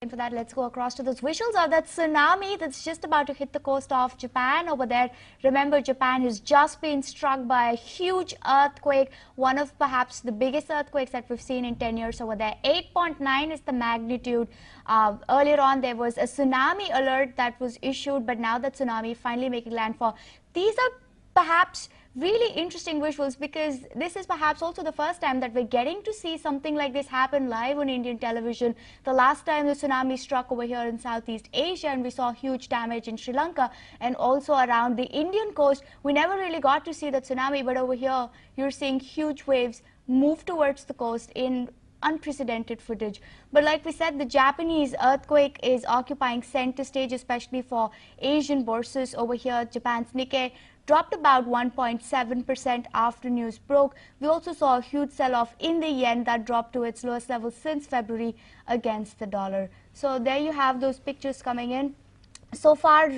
And for that, let's go across to those visuals of that tsunami that's just about to hit the coast of Japan over there. Remember, Japan has just been struck by a huge earthquake, one of perhaps the biggest earthquakes that we've seen in 10 years over there. 8.9 is the magnitude. Earlier on, there was a tsunami alert that was issued, but now the tsunami finally making landfall. These are perhaps really interesting visuals because this is perhaps also the first time that we're getting to see something like this happen live on Indian television. The last time the tsunami struck over here in Southeast Asia and we saw huge damage in Sri Lanka and also around the Indian coast, we never really got to see the tsunami, but over here you're seeing huge waves move towards the coast in unprecedented footage. But like we said, the Japanese earthquake is occupying center stage, especially for Asian bourses over here. Japan's Nikkei dropped about 1.7% after news broke. We also saw a huge sell-off in the yen that dropped to its lowest level since February against the dollar. So there you have those pictures coming in. So far,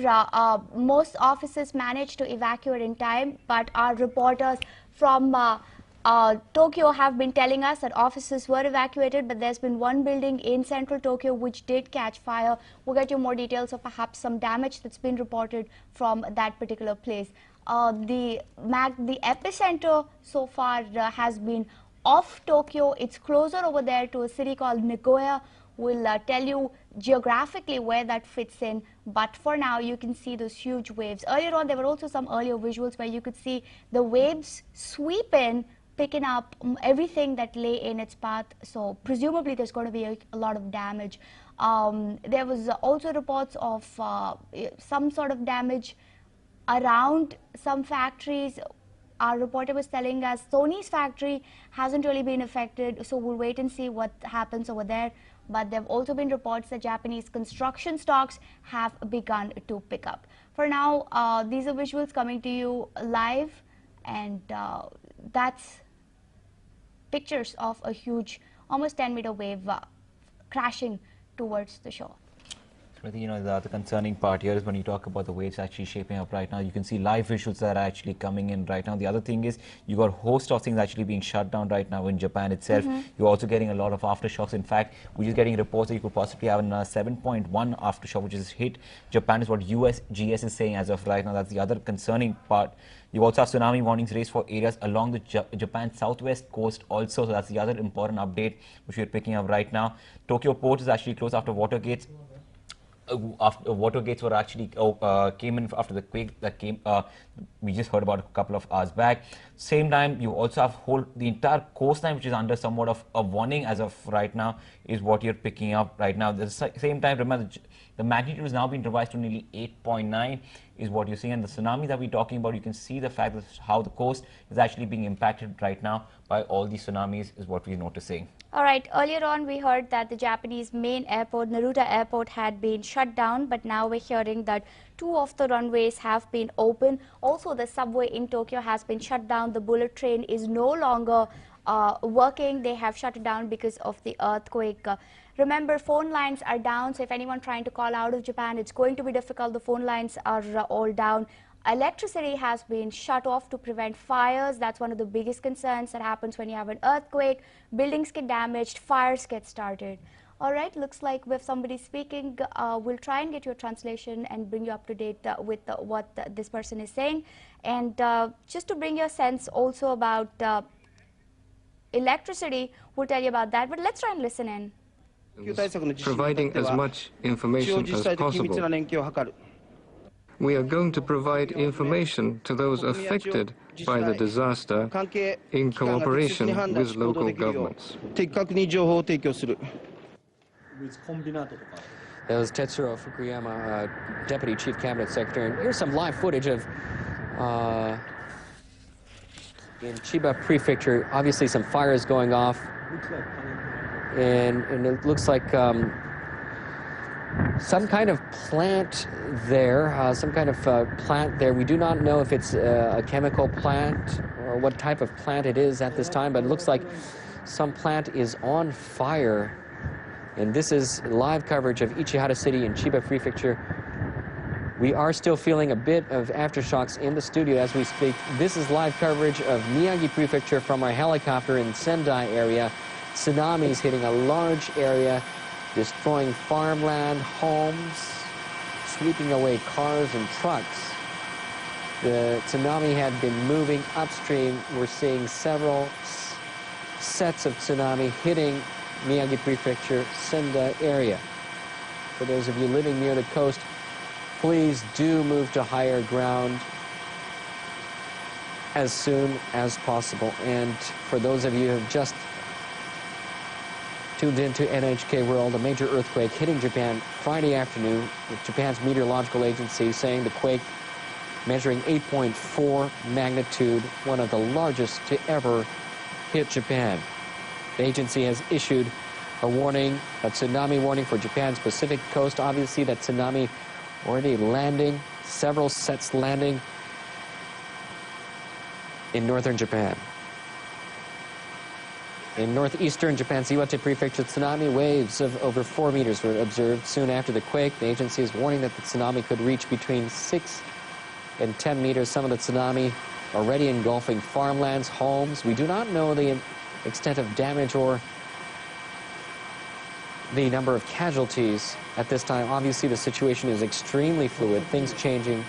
most offices managed to evacuate in time, but our reporters from Tokyo have been telling us that offices were evacuated, but there's been one building in central Tokyo which did catch fire. We'll get you more details of perhaps some damage that's been reported from that particular place. The epicenter so far has been off Tokyo. It's closer over there to a city called Nagoya. We'll tell you geographically where that fits in, but for now you can see those huge waves. Earlier on, there were also some earlier visuals where you could see the waves sweep in, picking up everything that lay in its path. So presumably there's going to be a lot of damage. There was also reports of some sort of damage around some factories. Our reporter was telling us Sony's factory hasn't really been affected, so we'll wait and see what happens over there. But there have also been reports that Japanese construction stocks have begun to pick up. For now, these are visuals coming to you live, and that's pictures of a huge, almost 10-meter wave crashing towards the shore. You know, the concerning part here is when you talk about the waves actually shaping up right now. You can see live visuals that are actually coming in right now. The other thing is you got a host of things actually being shut down right now in Japan itself. You're also getting a lot of aftershocks. In fact, we're just getting reports that you could possibly have a 7.1 aftershock, which has hit Japan, is what USGS is saying as of right now. That's the other concerning part. You also have tsunami warnings raised for areas along the Japan southwest coast also. So that's the other important update which we're picking up right now. Tokyo port is actually closed after water gates. Water gates were actually came in after the quake that came. We just heard about a couple of hours back. Same time, you also have the entire coastline, which is under somewhat of a warning as of right now, is what you're picking up right now. At the same time, remember the magnitude has now been revised to nearly 8.9, is what you're seeing. And the tsunami that we're talking about, you can see the fact that how the coast is actually being impacted right now by all these tsunamis, is what we're noticing. All right, earlier on we heard that the Japanese main airport, Narita Airport, had been shut down, but now we're hearing that 2 of the runways have been open. Also, the subway in Tokyo has been shut down. The bullet train is no longer working. They have shut it down because of the earthquake. Remember, phone lines are down, so if anyone trying to call out of Japan, it's going to be difficult. The phone lines are all down. Electricity has been shut off to prevent fires. That's one of the biggest concerns that happens when you have an earthquake. Buildings get damaged, fires get started. All right, looks like we have somebody speaking. We'll try and get your translation and bring you up to date with what this person is saying. And just to bring your sense also about electricity, we'll tell you about that. But let's try and listen in. Providing as much information as possible. We are going to provide information to those affected by the disaster in cooperation with local governments. That was Tetsuro Fukuyama, Deputy Chief Cabinet Secretary. And here's some live footage of in Chiba Prefecture. Obviously some fires going off, and it looks like some kind of plant there, We do not know if it's a chemical plant or what type of plant it is at this time, but it looks like some plant is on fire. And this is live coverage of Ichihara City in Chiba Prefecture. We are still feeling a bit of aftershocks in the studio as we speak. This is live coverage of Miyagi Prefecture from our helicopter in Sendai area. Tsunami is hitting a large area destroying farmland, homes, sweeping away cars and trucks. The tsunami had been moving upstream. We're seeing several sets of tsunami hitting Miyagi Prefecture, Senda area. For those of you living near the coast, please do move to higher ground as soon as possible. And for those of you who have just tuned into NHK World, a major earthquake hitting Japan Friday afternoon, with Japan's meteorological agency saying the quake measuring 8.4 magnitude, one of the largest to ever hit Japan. The agency has issued a warning, a tsunami warning for Japan's Pacific coast. Obviously, that tsunami already landing, several sets landing in northern Japan. In northeastern Japan's Iwate Prefecture, tsunami waves of over 4 meters were observed soon after the quake. The agency is warning that the tsunami could reach between 6 and 10 meters. Some of the tsunami already engulfing farmlands, homes. We do not know the extent of damage or the number of casualties at this time. Obviously, the situation is extremely fluid, things changing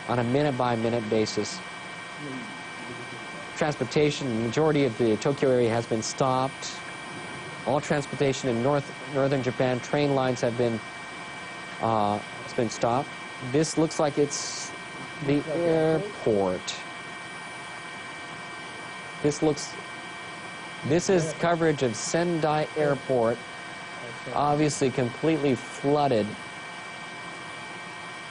on a minute-by-minute basis. Transportation, the majority of the Tokyo area has been stopped. All transportation in northern Japan, train lines have been stopped. This looks like it's the airport. This is coverage of Sendai Airport, obviously completely flooded.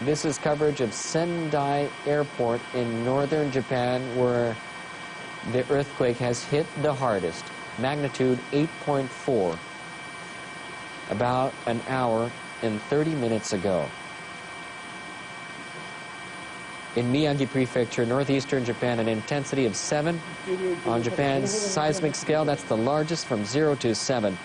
This is coverage of Sendai Airport in northern Japan, where the earthquake has hit the hardest, magnitude 8.4, about an hour and 30 minutes ago. In Miyagi Prefecture, northeastern Japan, an intensity of 7 on Japan's seismic scale. That's the largest from 0 to 7.